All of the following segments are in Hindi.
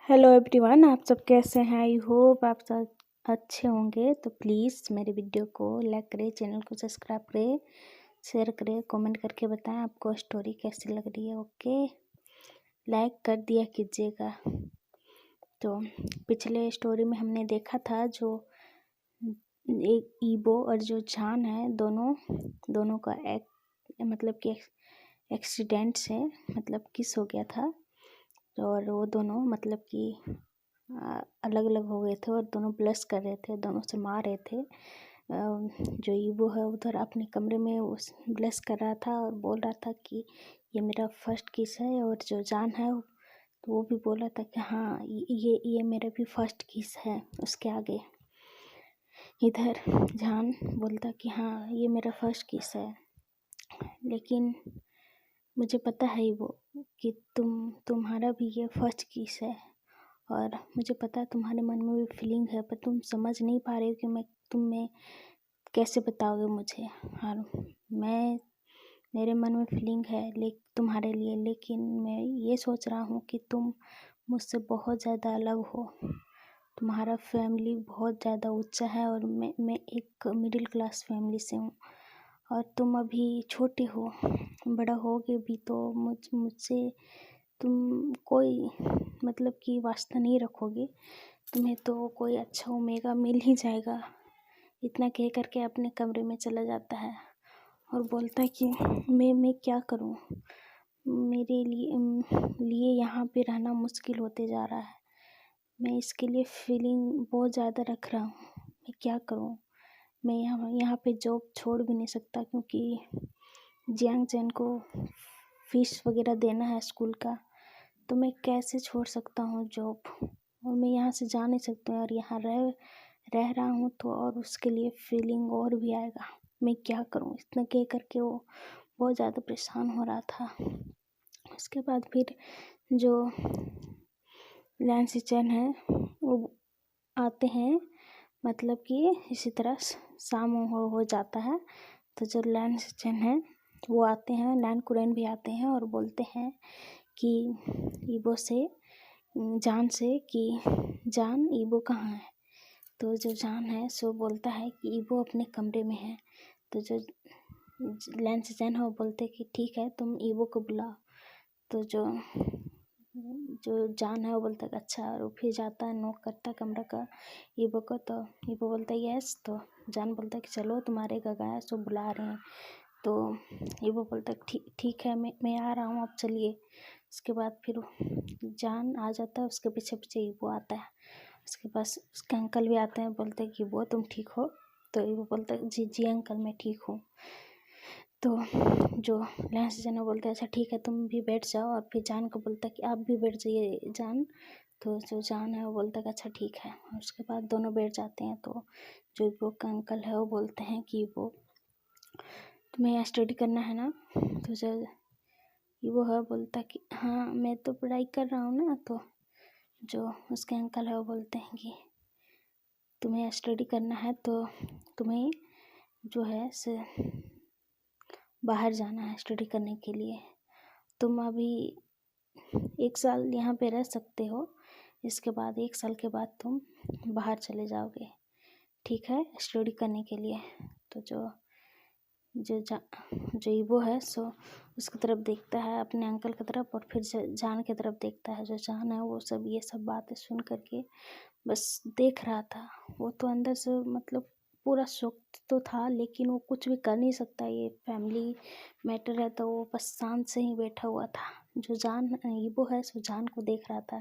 हेलो एवरीवन, आप सब कैसे हैं? आई होप आप सब अच्छे होंगे। तो प्लीज़ मेरे वीडियो को लाइक करें, चैनल को सब्सक्राइब करें, शेयर करें, कमेंट करके बताएं आपको स्टोरी कैसी लग रही है। ओके, लाइक कर दिया कीजिएगा। तो पिछले स्टोरी में हमने देखा था जो एक ईबो और जो जान है दोनों का मतलब कि एक्सीडेंट से मतलब किस हो गया था। और वो दोनों मतलब कि अलग अलग हो गए थे और दोनों ब्लश कर रहे थे, दोनों से मार रहे थे। जो ईबो है उधर अपने कमरे में उस ब्लश कर रहा था और बोल रहा था कि ये मेरा फर्स्ट किस है। और जो जान है तो वो भी बोल रहा था कि हाँ ये मेरा भी फर्स्ट किस है। उसके आगे इधर जान बोलता कि हाँ ये मेरा फर्स्ट किस है, लेकिन मुझे पता है वो कि तुम्हारा भी ये फर्स्ट किस है और मुझे पता है तुम्हारे मन में भी फीलिंग है, पर तुम समझ नहीं पा रहे हो कि तुम्हें कैसे बताओगे मुझे। और मेरे मन में फीलिंग है तुम्हारे लिए, लेकिन मैं ये सोच रहा हूँ कि तुम मुझसे बहुत ज़्यादा अलग हो। तुम्हारा फैमिली बहुत ज़्यादा ऊंचा है और मैं एक मिडिल क्लास फैमिली से हूँ और तुम अभी छोटे हो। बड़ा होगे भी तो मुझसे तुम कोई मतलब कि वास्ता नहीं रखोगे, तुम्हें तो कोई अच्छा ओमेगा मिल ही जाएगा। इतना कह करके अपने कमरे में चला जाता है और बोलता है कि मैं क्या करूं, मेरे लिए यहाँ पे रहना मुश्किल होते जा रहा है। मैं इसके लिए फीलिंग बहुत ज़्यादा रख रहा हूँ, मैं क्या करूँ। मैं यहाँ पे जॉब छोड़ भी नहीं सकता क्योंकि जियांग चैन को फीस वगैरह देना है स्कूल का, तो मैं कैसे छोड़ सकता हूँ जॉब। और मैं यहाँ से जा नहीं सकती हूँ और यहाँ रह रहा हूँ तो और उसके लिए फीलिंग और भी आएगा। मैं क्या करूँ, इतना कह करके वो बहुत ज़्यादा परेशान हो रहा था। उसके बाद फिर जो लैंसी चैन है वो आते हैं, मतलब कि इसी तरह शाम हो जाता है तो जो लैंसी चैन है वो आते हैं, लैन कुरैन भी आते हैं और बोलते हैं कि ईबो से जान से कि जान ईबो कहाँ है। तो जो जान है सो बोलता है कि ईबो अपने कमरे में है। तो जो लैंस जैन है वो बोलते कि ठीक है तुम ईबो को बुलाओ। तो जो जान है वो बोलता है अच्छा, और वो फिर जाता है, नॉक करता है कमरा का ईबो को। तो ईबो बोलता है यस। तो जान बोलता है कि चलो तुम्हारे गगा है सो बुला रहे हैं। तो ईबो बोलता है ठीक है, मैं आ रहा हूँ, आप चलिए। उसके बाद फिर जान आ जाता है, उसके पीछे पीछे ईबो आता है। उसके पास उसके अंकल भी आते हैं, बोलते हैं कि वो तुम ठीक हो। तो ईबो बोलता है जी जी अंकल मैं ठीक हूँ। तो जो लैंस जन बोलते हैं अच्छा ठीक है तुम भी बैठ जाओ, और फिर जान को बोलता है कि आप भी बैठ जाइए जान। तो जो जान है वो बोलता है कि अच्छा ठीक है। और उसके बाद दोनों बैठ जाते हैं। तो जो ईबो का अंकल है वो बोलते हैं कि वो तुम्हें स्टडी करना है ना। तो वो है बोलता कि हाँ मैं तो पढ़ाई कर रहा हूँ ना। तो जो उसके अंकल है वो बोलते हैं कि तुम्हें स्टडी करना है तो तुम्हें जो है से बाहर जाना है स्टडी करने के लिए। तुम अभी 1 साल यहाँ पे रह सकते हो, इसके बाद 1 साल के बाद तुम बाहर चले जाओगे, ठीक है, स्टडी करने के लिए। तो जो ईबो है सो उसकी तरफ देखता है, अपने अंकल की तरफ, और फिर जान की तरफ देखता है। जो जान है वो ये सब बातें सुन करके बस देख रहा था। वो तो अंदर से मतलब पूरा शौक तो था, लेकिन वो कुछ भी कर नहीं सकता, ये फैमिली मैटर है। तो वो बस शांत से ही बैठा हुआ था। जो जान ईबो है सो जान को देख रहा था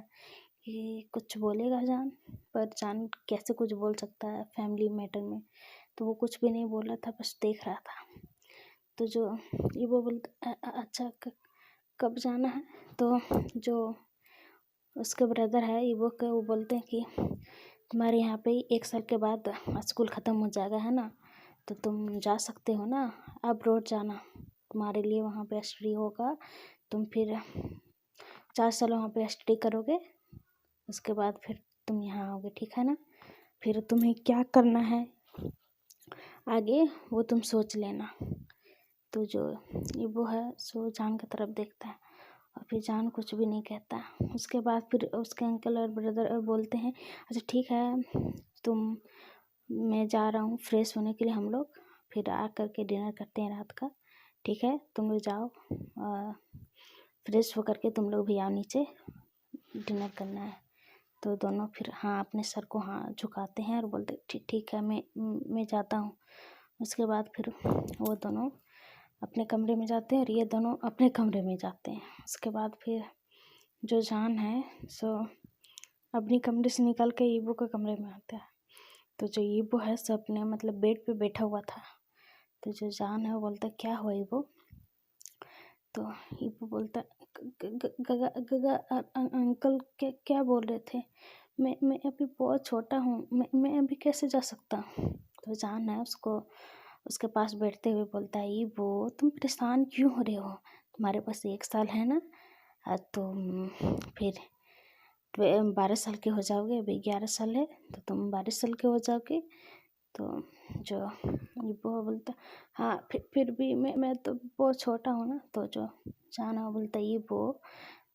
कि कुछ बोलेगा जान, पर जान कैसे कुछ बोल सकता है फैमिली मैटर में। तो वो कुछ भी नहीं बोल रहा था, बस देख रहा था। तो जो ईबो बोलता अच्छा कब जाना है। तो जो उसके ब्रदर है ईबो के, वो बोलते हैं कि तुम्हारे यहाँ पे 1 साल के बाद स्कूल ख़त्म हो जाएगा है ना, तो तुम जा सकते हो ना, अब रोड जाना, तुम्हारे लिए वहाँ पे स्टडी होगा। तुम फिर 4 साल वहाँ पे स्टडी करोगे, उसके बाद फिर तुम यहाँ आओगे, ठीक है ना। फिर तुम्हें क्या करना है आगे वो तुम सोच लेना। तो जो ईबो है सो जान की तरफ देखता है और फिर जान कुछ भी नहीं कहता। उसके बाद फिर उसके अंकल और ब्रदर बोलते हैं अच्छा ठीक है मैं जा रहा हूँ फ्रेश होने के लिए, हम लोग फिर आ कर के डिनर करते हैं रात का, ठीक है तुम लोग जाओ फ्रेश होकर के तुम लोग भी आओ नीचे, डिनर करना है। तो दोनों फिर हाँ अपने सर को हाँ झुकाते हैं और बोलते ठीक है मैं जाता हूँ। उसके बाद फिर वो दोनों अपने कमरे में जाते हैं और ये दोनों अपने कमरे में जाते हैं। उसके बाद फिर जो जान है सो अपनी कमरे से निकल के ईबो के कमरे में आता है। तो जो ईबो है सो अपने मतलब बेड पे बैठा हुआ था। तो जो जान है वो बोलता क्या हुआ ईबो? तो ईबो बोलता गगा अंकल क्या बोल रहे थे? मैं अभी बहुत छोटा हूँ, मैं अभी कैसे जा सकता हूँ? तो जान है उसको उसके पास बैठते हुए बोलता है ईबो तुम परेशान क्यों हो रहे हो? तुम्हारे पास 1 साल है ना, तुम फिर 12 साल के हो जाओगे, अभी 11 साल है तो तुम 12 साल के हो जाओगे। तो जो ईबो बोलता हाँ फिर भी मैं तो बहुत छोटा हूँ ना। तो जो जाना बोलता ईबो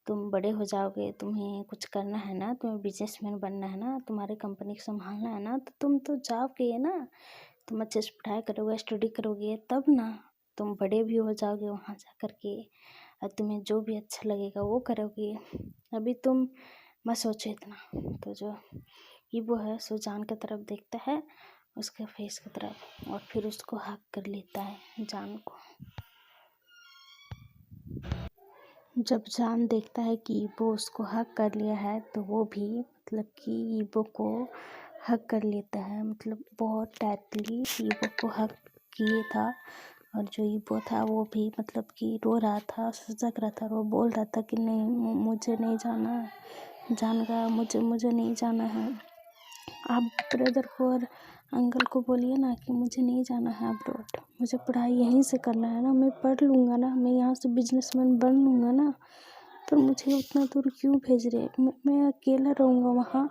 तुम बड़े हो जाओगे, तुम्हें कुछ करना है ना, तुम्हें बिजनेसमैन बनना है ना, तुम्हारे कंपनी को संभालना है ना, तो तुम तो जाओगे ना, तुम अच्छे से पढ़ाई करोगे स्टडी करोगे तब ना, तुम बड़े भी हो जाओगे वहाँ जा कर के और तुम्हें जो भी अच्छा लगेगा वो करोगे, अभी तुम मत सोचो इतना। तो जो ईबो है सो जान की तरफ देखता है, उसके फेस की तरफ, और फिर उसको हक कर लेता है जान को। जब जान देखता है कि ईबो उसको हक कर लिया है तो वो भी मतलब कि ईबो को हक कर लेता है, मतलब बहुत टाइटली ईबो को हक किए था। और जो ईबो था वो भी मतलब कि रो रहा था, सजग रहा था, वो बोल रहा था कि नहीं मुझे नहीं जाना है, जान का मुझे नहीं जाना है। आप ब्रदर को और अंकल को बोलिए ना कि मुझे नहीं जाना है अब्रॉड, मुझे पढ़ाई यहीं से करना है ना, मैं पढ़ लूँगा ना, मैं यहाँ से बिजनेसमैन बन लूँगा ना, पर मुझे उतना दूर क्यों भेज रहे? मैं अकेला रहूँगा वहाँ,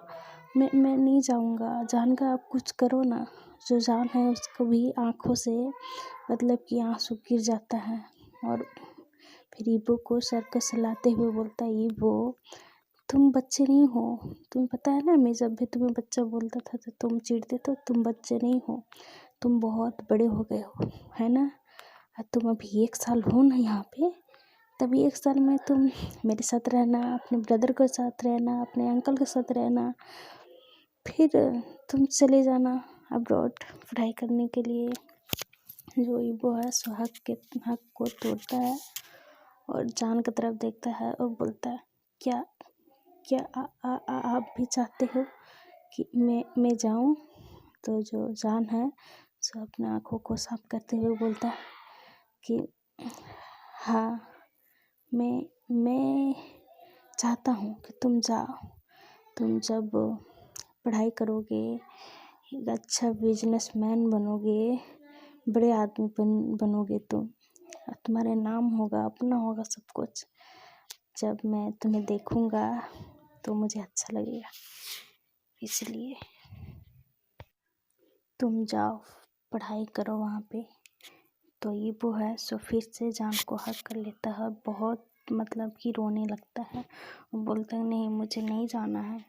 मैं नहीं जाऊँगा। जान का आप कुछ करो ना। जो जान है उसको भी आँखों से मतलब कि आंसू गिर जाता है और फिर ईबो को सर को सहलाते हुए बोलता है ईबो तुम बच्चे नहीं हो, तुम्हें पता है ना मैं जब भी तुम्हें बच्चा बोलता था तो तुम चिढ़ते, तो तुम बच्चे नहीं हो, तुम बहुत बड़े हो गए हो, है ना? तुम अभी 1 साल हो ना यहाँ पे, तभी 1 साल में तुम मेरे साथ रहना, अपने ब्रदर के साथ रहना, अपने अंकल के साथ रहना, फिर तुम चले जाना अब्रॉड पढ़ाई करने के लिए। जो ईबो है सो हक को तोड़ता है और जान की तरफ देखता है और बोलता है क्या क्या आप भी चाहते हो कि मैं जाऊं? तो जो जान है सो अपने आँखों को साफ करते हुए बोलता है कि हाँ मैं चाहता हूँ कि तुम जाओ, तुम जब पढ़ाई करोगे एक अच्छा बिजनेसमैन बनोगे, बड़े आदमी बनोगे तुम, और तुम्हारे नाम होगा, अपना होगा सब कुछ, जब मैं तुम्हें देखूँगा तो मुझे अच्छा लगेगा, इसलिए तुम जाओ पढ़ाई करो वहाँ पे। तो ईबो है सो फिर से जान को हक कर लेता है, बहुत मतलब कि रोने लगता है, बोलता है नहीं मुझे नहीं जाना है।